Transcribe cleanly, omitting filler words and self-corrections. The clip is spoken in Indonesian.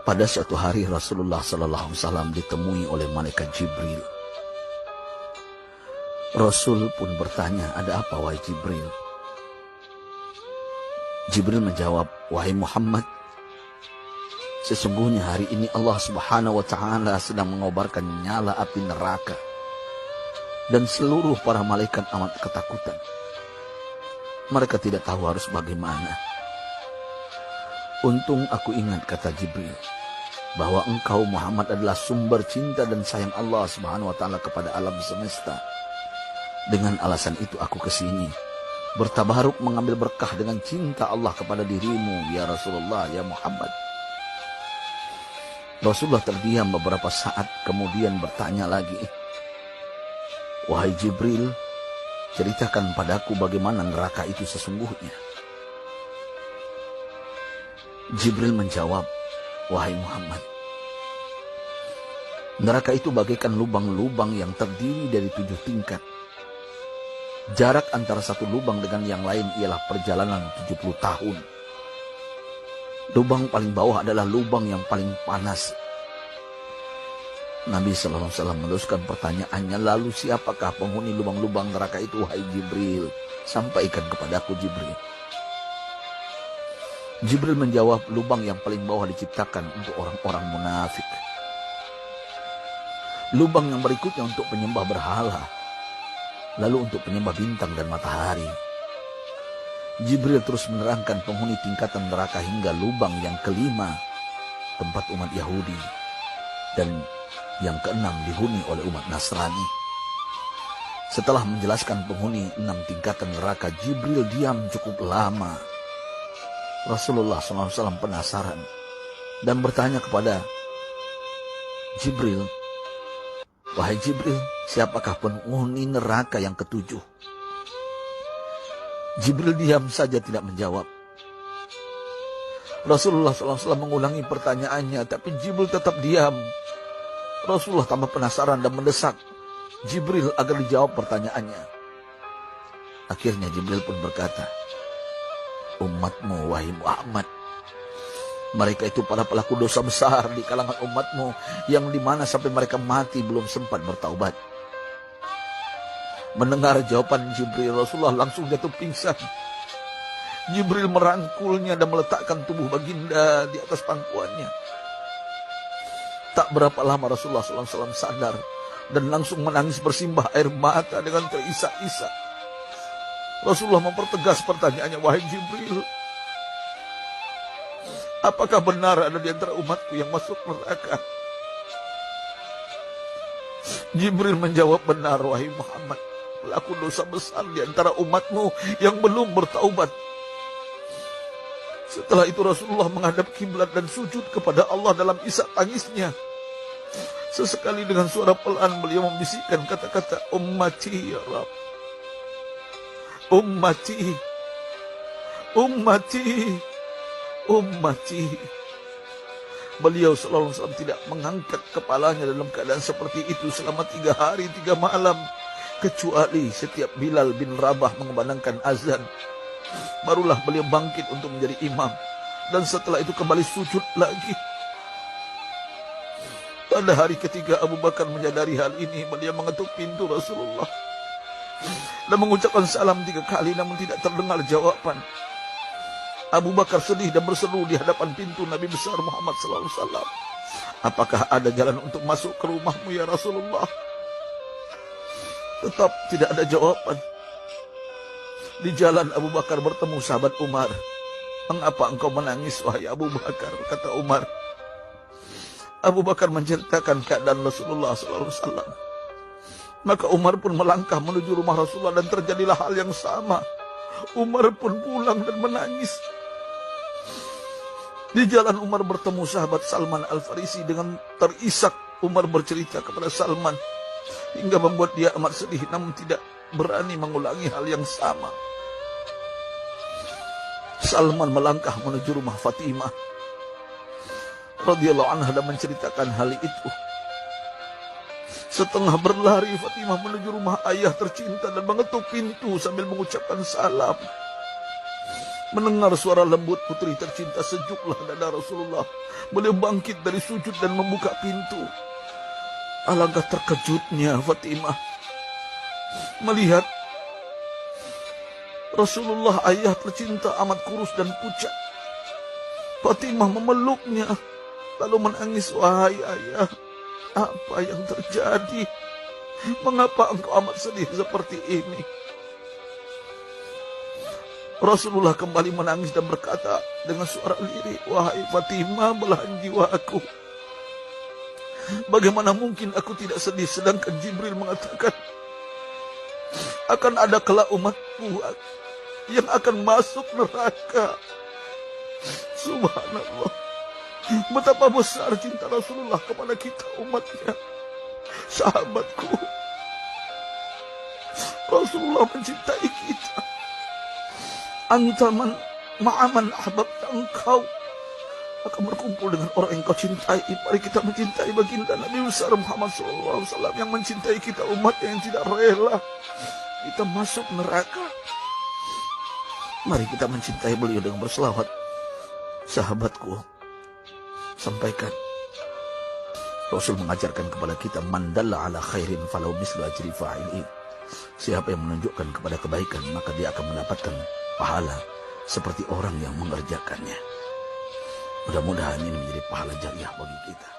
Pada suatu hari Rasulullah SAW ditemui oleh malaikat Jibril. Rasul pun bertanya, ada apa wahai Jibril? Jibril menjawab, wahai Muhammad, sesungguhnya hari ini Allah Subhanahu wa Ta'ala sedang mengobarkan nyala api neraka, dan seluruh para malaikat amat ketakutan. Mereka tidak tahu harus bagaimana. Untung aku ingat, kata Jibril, bahwa engkau Muhammad adalah sumber cinta dan sayang Allah Subhanahu wa Ta'ala kepada alam semesta. Dengan alasan itu aku kesini, bertabaruk mengambil berkah dengan cinta Allah kepada dirimu, ya Rasulullah, ya Muhammad. Rasulullah terdiam beberapa saat, kemudian bertanya lagi, wahai Jibril, ceritakan padaku bagaimana neraka itu sesungguhnya. Jibril menjawab, wahai Muhammad, neraka itu bagaikan lubang-lubang yang terdiri dari 7 tingkat. Jarak antara satu lubang dengan yang lain ialah perjalanan 70 tahun. Lubang paling bawah adalah lubang yang paling panas. Nabi SAW meneruskan pertanyaannya, lalu siapakah penghuni lubang-lubang neraka itu, wahai Jibril? Sampaikan kepadaku, Jibril. Jibril menjawab, lubang yang paling bawah diciptakan untuk orang-orang munafik. Lubang yang berikutnya untuk penyembah berhala, lalu untuk penyembah bintang dan matahari. Jibril terus menerangkan penghuni tingkatan neraka hingga lubang yang kelima, tempat umat Yahudi, dan yang keenam dihuni oleh umat Nasrani. Setelah menjelaskan penghuni 6 tingkatan neraka, Jibril diam cukup lama. Rasulullah SAW penasaran dan bertanya kepada Jibril, wahai Jibril, siapakah penghuni neraka yang ke-7? Jibril diam saja tidak menjawab. Rasulullah SAW mengulangi pertanyaannya, tapi Jibril tetap diam. Rasulullah tambah penasaran dan mendesak Jibril agar dijawab pertanyaannya. Akhirnya Jibril pun berkata, umatmu wahai Muhammad, mereka itu para pelaku dosa besar di kalangan umatmu, yang dimana sampai mereka mati belum sempat bertaubat. Mendengar jawaban Jibril, Rasulullah langsung jatuh pingsan. Jibril merangkulnya dan meletakkan tubuh baginda di atas pangkuannya. Tak berapa lama Rasulullah SAW sadar dan langsung menangis bersimbah air mata dengan terisak-isak. Rasulullah mempertegas pertanyaannya, wahai Jibril, apakah benar ada di antara umatku yang masuk neraka? Jibril menjawab, benar wahai Muhammad, pelaku dosa besar di antara umatmu yang belum bertaubat. Setelah itu Rasulullah menghadap kiblat dan sujud kepada Allah dalam isak tangisnya. Sesekali dengan suara pelan beliau membisikkan kata-kata, ummati ya Rabb, ummati, ummati, ummati. Beliau SAW tidak mengangkat kepalanya dalam keadaan seperti itu selama 3 hari 3 malam, kecuali setiap Bilal bin Rabah mengumandangkan azan, barulah beliau bangkit untuk menjadi imam, dan setelah itu kembali sujud lagi. Pada hari ketiga Abu Bakar menyadari hal ini, beliau mengetuk pintu Rasulullah dan mengucapkan salam 3 kali, namun tidak terdengar jawaban. Abu Bakar sedih dan berseru di hadapan pintu Nabi besar Muhammad SAW, apakah ada jalan untuk masuk ke rumahmu ya Rasulullah? Tetap tidak ada jawaban. Di jalan Abu Bakar bertemu sahabat Umar. Mengapa engkau menangis wahai Abu Bakar? Kata Umar. Abu Bakar menceritakan keadaan Rasulullah SAW. Maka Umar pun melangkah menuju rumah Rasulullah dan terjadilah hal yang sama. Umar pun pulang dan menangis. Di jalan Umar bertemu sahabat Salman Al-Farisi. Dengan terisak Umar bercerita kepada Salman hingga membuat dia amat sedih, namun tidak berani mengulangi hal yang sama. Salman melangkah menuju rumah Fatimah radhiyallahu anha dan menceritakan hal itu. Setengah berlari Fatimah menuju rumah ayah tercinta dan mengetuk pintu sambil mengucapkan salam. Mendengar suara lembut putri tercinta, sejuklah dada Rasulullah. Beliau bangkit dari sujud dan membuka pintu. Alangkah terkejutnya Fatimah melihat Rasulullah, ayah tercinta, amat kurus dan pucat. Fatimah memeluknya lalu menangis. Wahai ayah, apa yang terjadi? Mengapa engkau amat sedih seperti ini? Rasulullah kembali menangis dan berkata dengan suara lirih, wahai Fatimah, belahan jiwaku, bagaimana mungkin aku tidak sedih sedangkan Jibril mengatakan akan ada kelak umatku yang akan masuk neraka. Subhanallah, betapa besar cinta Rasulullah kepada kita umatnya. Sahabatku, Rasulullah mencintai kita. Antaman ma'aman ahbabta, engkau akan berkumpul dengan orang yang kau cintai. Mari kita mencintai baginda Nabi besar Muhammad SAW yang mencintai kita umat yang tidak rela kita masuk neraka. Mari kita mencintai beliau dengan berselawat. Sahabatku, sampaikan, Rasul mengajarkan kepada kita, man dalla ala khairin falau mislu ajri fa'ilin. Siapa yang menunjukkan kepada kebaikan, maka dia akan mendapatkan pahala seperti orang yang mengerjakannya. Mudah-mudahan ini menjadi pahala jariah bagi kita.